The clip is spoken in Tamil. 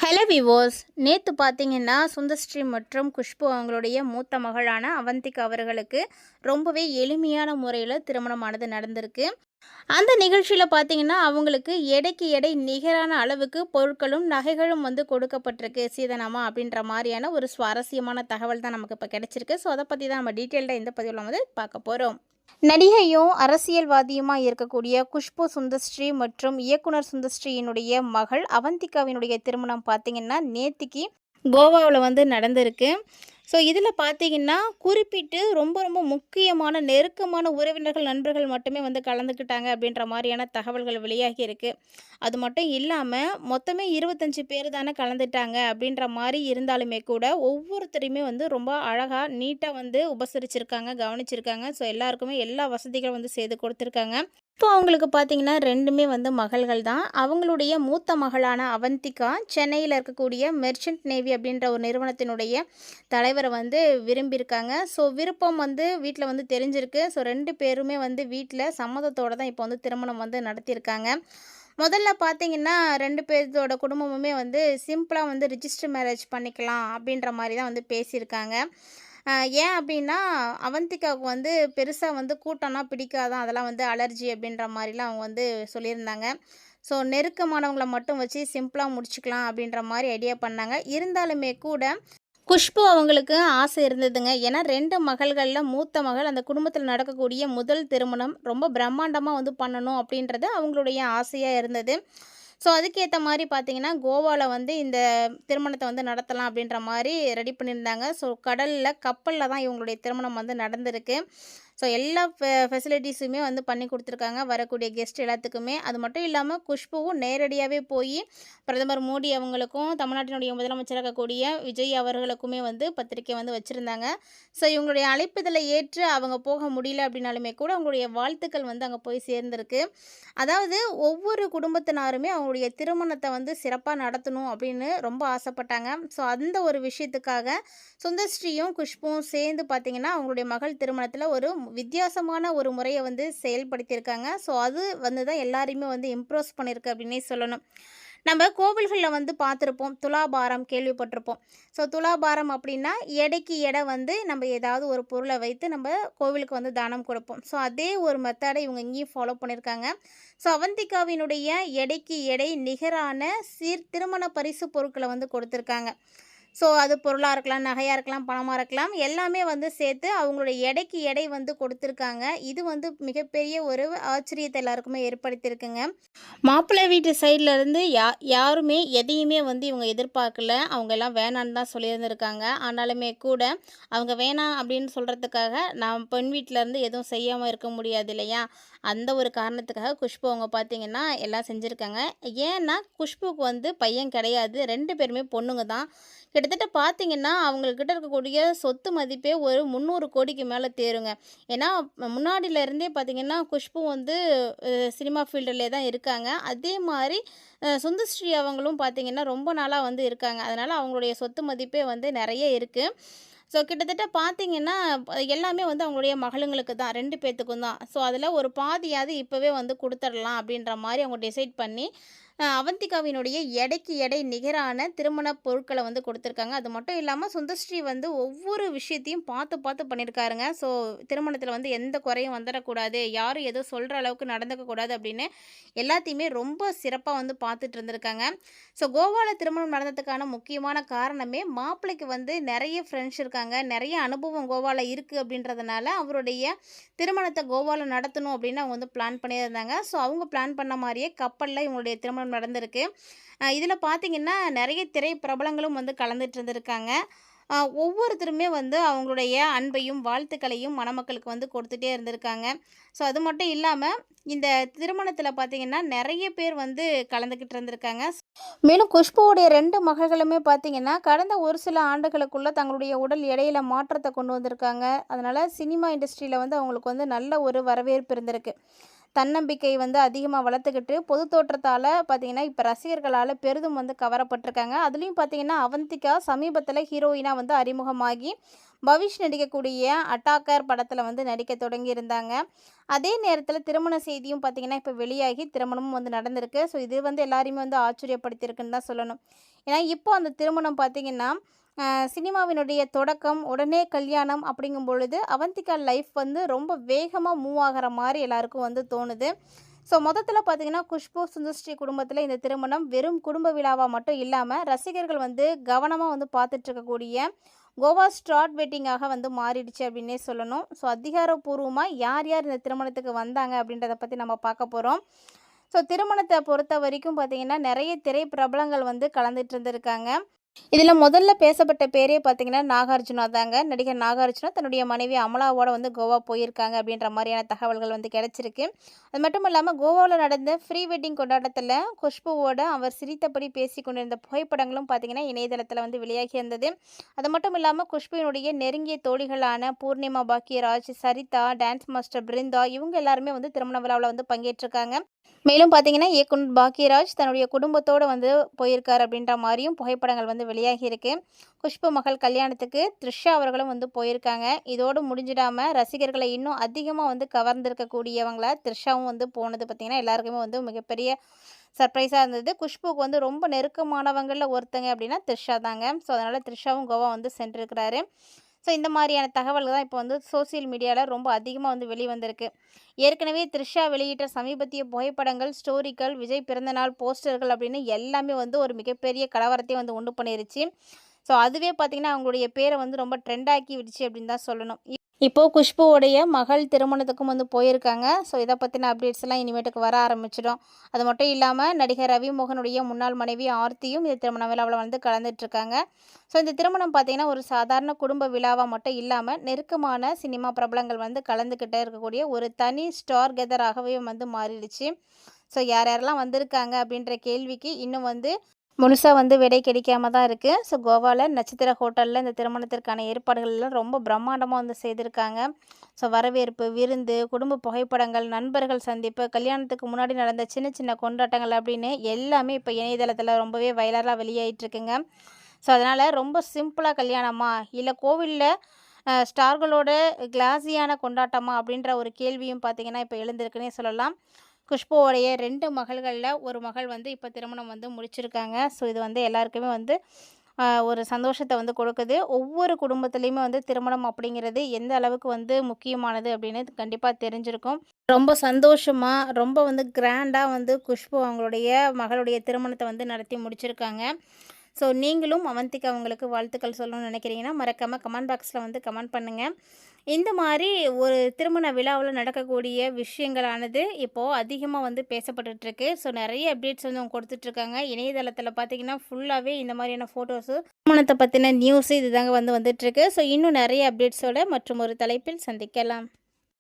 ஹலோ விவோஸ், நேற்று பார்த்தீங்கன்னா சுந்தர்ஸ்ரீ மற்றும் குஷ்பு அவங்களுடைய மூத்த மகளான அவந்திகா அவர்களுக்கு ரொம்பவே எளிமையான முறையில் திருமணமானது நடந்திருக்கு. அந்த நிகழ்ச்சியில் பார்த்தீங்கன்னா அவங்களுக்கு எடைக்கு எடை நிகரான அளவுக்கு பொருட்களும் நகைகளும் கொடுக்கப்பட்டிருக்கு சீதனமா அப்படின்ற மாதிரியான ஒரு சுவாரஸ்யமான தகவல் தான் நமக்கு இப்போ கிடைச்சிருக்கு. ஸோ அதை பற்றி தான் நம்ம டீட்டெயில்டாக இந்த பதிவில் பார்க்க போகிறோம். நடிகையும் அரசியல்வாதியுமா இருக்கக்கூடிய குஷ்பு சுந்தர்ஸ்ரீ மற்றும் இயக்குனர் சுந்தர்ஸ்ரீயினுடைய மகள் அவந்திகாவினுடைய திருமணம் பார்த்தீங்கன்னா நேத்திக்கு கோவாவில் நடந்திருக்கு. ஸோ இதில் பார்த்தீங்கன்னா குறிப்பிட்டு ரொம்ப ரொம்ப முக்கியமான நெருக்கமான உறவினர்கள் நண்பர்கள் மட்டுமே கலந்துக்கிட்டாங்க அப்படின்ற மாதிரியான தகவல்கள் வெளியாகி இருக்குது. அது மட்டும் இல்லாமல் மொத்தமே 25 பேர் தானே கலந்துட்டாங்க அப்படின்ற மாதிரி இருந்தாலுமே கூட ஒவ்வொருத்தரையுமே ரொம்ப அழகாக நீட்டாக உபசரிச்சிருக்காங்க, கவனிச்சிருக்காங்க. ஸோ எல்லாருக்குமே எல்லா வசதிகளும் செய்து கொடுத்துருக்காங்க. இப்போ அவங்களுக்கு பார்த்தீங்கன்னா 2மே மகள்கள் தான். அவங்களுடைய மூத்த மகளான அவந்திகா சென்னையில் இருக்கக்கூடிய மெர்ச்சன்ட் நேவி அப்படின்ற ஒரு நிறுவனத்தினுடைய தலைவரை விரும்பியிருக்காங்க. ஸோ விருப்பம் வீட்டில் தெரிஞ்சிருக்கு. ஸோ 2 பேருமே வீட்டில் சம்மதத்தோடு தான் இப்போ திருமணம் நடத்தியிருக்காங்க. முதல்ல பார்த்தீங்கன்னா 2 பேர்த்தோட குடும்பமுமே சிம்பிளாக ரிஜிஸ்டர் மேரேஜ் பண்ணிக்கலாம் அப்படின்ற மாதிரி தான் பேசியிருக்காங்க. ஏன் அப்படின்னா அவந்திகாவுக்கு பெருசாக கூட்டம்னா பிடிக்காதான், அதெல்லாம் அலர்ஜி அப்படின்ற மாதிரிலாம் அவங்க சொல்லியிருந்தாங்க. ஸோ நெருக்கமானவங்கள மட்டும் வச்சு சிம்பிளாக முடிச்சுக்கலாம் அப்படின்ற மாதிரி ஐடியா பண்ணாங்க. இருந்தாலுமே கூட குஷ்பு அவங்களுக்கு ஆசை இருந்ததுங்க. ஏன்னா 2 மகள்களில் மூத்த மகள் அந்த குடும்பத்தில் நடக்கக்கூடிய முதல் திருமணம் ரொம்ப பிரம்மாண்டமாக பண்ணணும் அப்படின்றது அவங்களுடைய ஆசையாக இருந்தது. ஸோ அதுக்கேற்ற மாதிரி பார்த்தீங்கன்னா கோவாவில் இந்த திருமணத்தை நடத்தலாம் அப்படின்ற மாதிரி ரெடி பண்ணியிருந்தாங்க. ஸோ கப்பலில் தான் இவங்களுடைய திருமணம் நடந்திருக்கு. ஸோ எல்லா ஃபெசிலிட்டிஸுமே பண்ணி கொடுத்துருக்காங்க வரக்கூடிய கெஸ்ட் எல்லாத்துக்குமே. அது மட்டும் இல்லாமல் குஷ்புவும் நேரடியாகவே போய் பிரதமர் மோடி அவங்களுக்கும் தமிழ்நாட்டினுடைய முதலமைச்சராக இருக்கக்கூடிய விஜய் அவர்களுக்குமே பத்திரிக்கை வச்சுருந்தாங்க. ஸோ இவங்களுடைய அழைப்புதலை ஏற்று அவங்க போக முடியல அப்படின்னாலுமே கூட அவங்களுடைய வாழ்த்துக்கள் அங்கே போய் சேர்ந்துருக்கு. அதாவது ஒவ்வொரு குடும்பத்தினாருமே அவங்களுடைய திருமணத்தை சிறப்பாக நடத்தணும் அப்படின்னு ரொம்ப ஆசைப்பட்டாங்க. ஸோ அந்த ஒரு விஷயத்துக்காக சுந்தர்ஸ்ரீயும் குஷ்புவும் சேர்ந்து பார்த்திங்கன்னா அவங்களுடைய மகள் திருமணத்தில் ஒரு வித்தியாசமான ஒரு முறையை செயல்படுத்தியிருக்காங்க. ஸோ அது தான் எல்லாரையுமே இம்ப்ரெஸ் பண்ணியிருக்கு அப்படின்னே சொல்லணும். நம்ம கோவில்களில் பார்த்துருப்போம், துலாபாரம் கேள்விப்பட்டிருப்போம். ஸோ துலாபாரம் அப்படின்னா எடைக்கு எடை நம்ம ஏதாவது ஒரு பொருளை வைத்து நம்ம கோவிலுக்கு தானம் கொடுப்போம். ஸோ அதே ஒரு மெத்தடை இவங்க இங்கேயும் ஃபாலோ பண்ணியிருக்காங்க. ஸோ அவந்திகாவினுடைய எடைக்கு எடை நிகரான திருமண பரிசு பொருட்களை கொடுத்துருக்காங்க. ஸோ அது பொருளாக இருக்கலாம், நகையாக இருக்கலாம், பணமாக இருக்கலாம், எல்லாமே சேர்த்து அவங்களுடைய எடைக்கு எடை கொடுத்துருக்காங்க. இது மிகப்பெரிய ஒரு ஆச்சரியத்தை எல்லாருக்குமே ஏற்படுத்தியிருக்குங்க. மாப்பிள்ளை வீட்டு சைட்லேருந்து யாருமே எதையுமே இவங்க எதிர்பார்க்கல. அவங்க எல்லாம் வேணான்னு தான் சொல்லியிருந்திருக்காங்க. ஆனாலுமே கூட அவங்க வேணாம் அப்படின்னு சொல்கிறதுக்காக நான் பெண் வீட்டிலேருந்து எதுவும் செய்யாமல் இருக்க முடியாது இல்லையா? அந்த ஒரு காரணத்துக்காக குஷ்பு அவங்க பார்த்திங்கன்னா எல்லாம் செஞ்சுருக்காங்க. ஏன்னா குஷ்புக்கு பையன் கிடையாது, 2 பேருமே பொண்ணுங்க தான். கிட்டத்தட்ட பார்த்திங்கன்னா அவங்கக்கிட்ட இருக்கக்கூடிய சொத்து மதிப்பே ஒரு 300 கோடிக்கு மேலே தேருங்க. ஏன்னா முன்னாடியிலேருந்தே பார்த்திங்கன்னா குஷ்பு சினிமா ஃபீல்டிலே தான் இருக்காங்க. அதே மாதிரி சுந்தர்ஸ்ரீ அவங்களும் பார்த்திங்கன்னா ரொம்ப நாளாக இருக்காங்க. அதனால் அவங்களுடைய சொத்து மதிப்பே நிறைய இருக்குது. ஸோ கிட்டத்தட்ட பார்த்திங்கன்னா எல்லாமே அவங்களுடைய மகளுங்களுக்கு தான், 2 பேர்த்துக்கும் தான். ஸோ அதில் ஒரு பாதியாவது இப்போவே கொடுத்துடலாம் அப்படின்ற மாதிரி அவங்க டிசைட் பண்ணி அவந்திகாவினுடைய எடைக்கு எடை நிகரான திருமண பொருட்களை கொடுத்துருக்காங்க. அது மட்டும் இல்லாமல் சுந்தர்ஸ்ரீ ஒவ்வொரு விஷயத்தையும் பார்த்து பார்த்து பண்ணியிருக்காருங்க. ஸோ திருமணத்தில் எந்த குறையும் வந்துடக்கூடாது, யாரும் எதுவும் சொல்கிற அளவுக்கு நடந்துக்கக்கூடாது அப்படின்னு எல்லாத்தையுமே ரொம்ப சிறப்பாக பார்த்துட்டு இருந்திருக்காங்க. ஸோ கோவாவில் திருமணம் நடந்ததுக்கான முக்கியமான காரணமே மாப்பிள்ளைக்கு நிறைய ஃப்ரெண்ட்ஸ் இருக்காங்க, நிறைய அனுபவம் கோவாவில் இருக்குது அப்படின்றதுனால அவருடைய திருமணத்தை கோவாவில் நடத்தணும் அப்படின்னு அவங்க பிளான் பண்ணியிருந்தாங்க. ஸோ அவங்க பிளான் பண்ண மாதிரியே கப்பலில் இவங்களுடைய திருமணம் நடந்திருக்கு. இதில் பார்த்திங்கன்னா நிறைய திரை பிரபலங்களும் கலந்துட்டு இருந்திருக்காங்க. ஒவ்வொருத்தருமே அவங்களுடைய அன்பையும் வாழ்த்துக்களையும் மணமக்களுக்கு கொடுத்துட்டே இருந்திருக்காங்க. ஸோ அது மட்டும் இல்லாமல் இந்த திருமணத்தில் பார்த்திங்கன்னா நிறைய பேர் கலந்துக்கிட்டு இருந்திருக்காங்க. மேலும் குஷ்புவோடைய 2 மகள்களுமே பார்த்திங்கன்னா கடந்த ஒரு சில ஆண்டுகளுக்குள்ளே தங்களுடைய உடல் எடையில் மாற்றத்தை கொண்டு வந்திருக்காங்க. அதனால் சினிமா இண்டஸ்ட்ரியில் அவங்களுக்கு நல்ல ஒரு வரவேற்பு இருந்திருக்கு. தன்னம்பிக்கை அதிகமாக வளர்த்துக்கிட்டு பொது தோற்றத்தால் பார்த்திங்கன்னா இப்போ ரசிகர்களால் பெரிதும் கவரப்பட்டிருக்காங்க. அதுலேயும் பார்த்திங்கன்னா அவந்திகா சமீபத்தில் ஹீரோயினாக அறிமுகமாகி பவிஷ் நடிக்கக்கூடிய அட்டாக்கர் படத்தில் நடிக்க தொடங்கியிருந்தாங்க. அதே நேரத்தில் திருமண செய்தியும் பார்த்திங்கன்னா இப்போ வெளியாகி திருமணமும் நடந்திருக்கு. ஸோ இது எல்லாரையுமே ஆச்சரியப்படுத்தியிருக்குன்னு தான் சொல்லணும். ஏன்னா இப்போ அந்த திருமணம் பார்த்திங்கன்னா சினிமாவினுடைய தொடக்கம் உடனே கல்யாணம் அப்படிங்கும் பொழுது அவந்திகா லைஃப் வந்து ரொம்ப வேகமாக மூவ் ஆகிற மாதிரி எல்லாருக்கும் வந்து தோணுது. ஸோ மொத்தத்தில் பார்த்திங்கன்னா குஷ்பு சுந்தர்ஸ்ரீ குடும்பத்தில் இந்த திருமணம் வெறும் குடும்ப விழாவாக மட்டும் இல்லாமல் ரசிகர்கள் வந்து கவனமாக வந்து பார்த்துட்ருக்கக்கூடிய கோவா ஸ்டார்ட் வெட்டிங்காக வந்து மாறிடுச்சு அப்படின்னே சொல்லணும். ஸோ அதிகாரப்பூர்வமாக யார் யார் இந்த திருமணத்துக்கு வந்தாங்க அப்படின்றத பற்றி நம்ம பார்க்க போகிறோம். ஸோ திருமணத்தை பொறுத்த வரைக்கும் பார்த்திங்கன்னா நிறைய திரை பிரபலங்கள் வந்து கலந்துட்டு இருந்திருக்காங்க. இதில் முதல்ல பேசப்பட்ட பேரே பார்த்திங்கன்னா நாகார்ஜுனா தாங்க. நடிகர் நாகார்ஜுனா தன்னுடைய மனைவி அமலாவோட வந்து கோவா போயிருக்காங்க அப்படின்ற மாதிரியான தகவல்கள் வந்து கிடச்சிருக்கு. அது மட்டும் இல்லாமல் கோவாவில் நடந்த ப்ரீ வெட்டிங் கொண்டாட்டத்தில் குஷ்புவோட அவர் சிரித்தபடி பேசி கொண்டிருந்த புகைப்படங்களும் பார்த்திங்கன்னா இணையதளத்தில் வந்து வெளியாகி இருந்தது. அது மட்டும் இல்லாமல் குஷ்புவினுடைய நெருங்கிய தோழிகளான பூர்ணிமா பாக்கியராஜ், சரிதா, டான்ஸ் மாஸ்டர் பிருந்தா இவங்க எல்லாருமே வந்து திருமண விழாவில் வந்து பங்கேற்றிருக்காங்க. மேலும் பார்த்திங்கன்னா இயக்குனர் பாக்கியராஜ் தன்னுடைய குடும்பத்தோடு வந்து போயிருக்கார் அப்படின்ற மாதிரியும் புகைப்படங்கள் வந்து வெளியாகி இருக்கு. குஷ்பு மகள் கல்யாணத்துக்கு த்ரிஷா அவர்களும் வந்து போயிருக்காங்க. இதோடு முடிஞ்சிடாமல் ரசிகர்களை இன்னும் அதிகமாக வந்து கவர்ந்திருக்கக்கூடியவங்கள த்ரிஷாவும் வந்து போனது பார்த்திங்கன்னா எல்லாருக்குமே வந்து மிகப்பெரிய சர்ப்ரைஸாக இருந்தது. குஷ்புக்கு வந்து ரொம்ப நெருக்கமானவங்களில் ஒருத்தங்க அப்படின்னா த்ரிஷா தாங்க. ஸோ அதனால் த்ரிஷாவும் கோவா வந்து சென்றிருக்கிறாரு. ஸோ இந்த மாதிரியான தகவல்கள் தான் இப்போ வந்து சோசியல் மீடியாவில் ரொம்ப அதிகமாக வந்து வெளிவந்திருக்கு. ஏற்கனவே த்ரிஷா வெளியிட்ட சமீபத்திய புகைப்படங்கள், ஸ்டோரிகள், விஜய் பிறந்தநாள் போஸ்டர்கள் அப்படின்னு எல்லாமே வந்து ஒரு மிகப்பெரிய கலவரத்தையும் வந்து உண்டு பண்ணிருச்சு. ஸோ அதுவே பார்த்திங்கன்னா அவங்களுடைய பேரை வந்து ரொம்ப ட்ரெண்டாக்கி விடுச்சு அப்படின்னு தான் சொல்லணும். இப்போது குஷ்புவோடைய மகள் திருமணத்துக்கும் வந்து போயிருக்காங்க. ஸோ இதை பற்றின அப்டேட்ஸ் எல்லாம் இனிமேட்டுக்கு வர ஆரம்பிச்சிடும். அது மட்டும் இல்லாமல் நடிகர் ரவிமோகனுடைய முன்னாள் மனைவி ஆர்த்தியும் இந்த திருமண விழாவில் வந்து கலந்துட்டுருக்காங்க. ஸோ இந்த திருமணம் பார்த்திங்கன்னா ஒரு சாதாரண குடும்ப விழாவாக மட்டும் இல்லாமல் நெருக்கமான சினிமா பிரபலங்கள் வந்து கலந்துக்கிட்டே இருக்கக்கூடிய ஒரு தனி ஸ்டார் கெதராகவே வந்து மாறிடுச்சு. ஸோ யார் யாரெல்லாம் வந்திருக்காங்க அப்படின்ற கேள்விக்கு இன்னும் வந்து முழுசாக வந்து விடை கிடைக்காம தான் இருக்குது. ஸோ கோவாவில் நட்சத்திர ஹோட்டலில் இந்த திருமணத்திற்கான ஏற்பாடுகள்லாம் ரொம்ப பிரம்மாண்டமாக வந்து செய்திருக்காங்க. ஸோ வரவேற்பு, விருந்து, குடும்ப புகைப்படங்கள், நண்பர்கள் சந்திப்பு, கல்யாணத்துக்கு முன்னாடி நடந்த சின்ன சின்ன கொண்டாட்டங்கள் அப்படின்னு எல்லாமே இப்போ இணையதளத்தில் ரொம்பவே வைரலாக வெளியாகிட்டுருக்குங்க. ஸோ அதனால் ரொம்ப சிம்பிளாக கல்யாணமா இல்லை கோவிலில் ஸ்டார்களோட கிளாஸியான கொண்டாட்டமா அப்படின்ற ஒரு கேள்வியும் பார்த்திங்கன்னா இப்போ எழுந்திருக்குன்னே சொல்லலாம். குஷ்புவோடைய 2 மகள்களில் ஒரு மகள் வந்து இப்போ திருமணம் வந்து முடிச்சிருக்காங்க. ஸோ இது வந்து எல்லாருக்குமே வந்து ஒரு சந்தோஷத்தை வந்து கொடுக்குது. ஒவ்வொரு குடும்பத்துலேயுமே வந்து திருமணம் அப்படிங்கிறது எந்த அளவுக்கு வந்து முக்கியமானது அப்படின்னு கண்டிப்பாக தெரிஞ்சிருக்கும். ரொம்ப சந்தோஷமாக ரொம்ப வந்து கிராண்டாக வந்து குஷ்பு அவங்களுடைய மகளுடைய திருமணத்தை வந்து நடத்தி முடிச்சிருக்காங்க. ஸோ நீங்களும் அவந்திகா அவங்களுக்கு வாழ்த்துக்கள் சொல்லணும்னு நினைக்கிறீங்கன்னா மறக்காமல் கமெண்ட் பாக்ஸில் வந்து கமெண்ட் பண்ணுங்கள். இந்த மாதிரி ஒரு திருமண விழாவில் நடக்கக்கூடிய விஷயங்களானது இப்போது அதிகமாக வந்து பேசப்பட்டுருக்கு. ஸோ நிறைய அப்டேட்ஸ் வந்து அவங்க கொடுத்துட்ருக்காங்க. இணையதளத்தில் பார்த்திங்கன்னா ஃபுல்லாகவே இந்த மாதிரியான ஃபோட்டோஸு திருமணத்தை பற்றின நியூஸு இது தாங்க வந்துட்டுருக்கு. ஸோ இன்னும் நிறைய அப்டேட்ஸோட மற்றும் ஒரு தலைப்பில் சந்திக்கலாம்.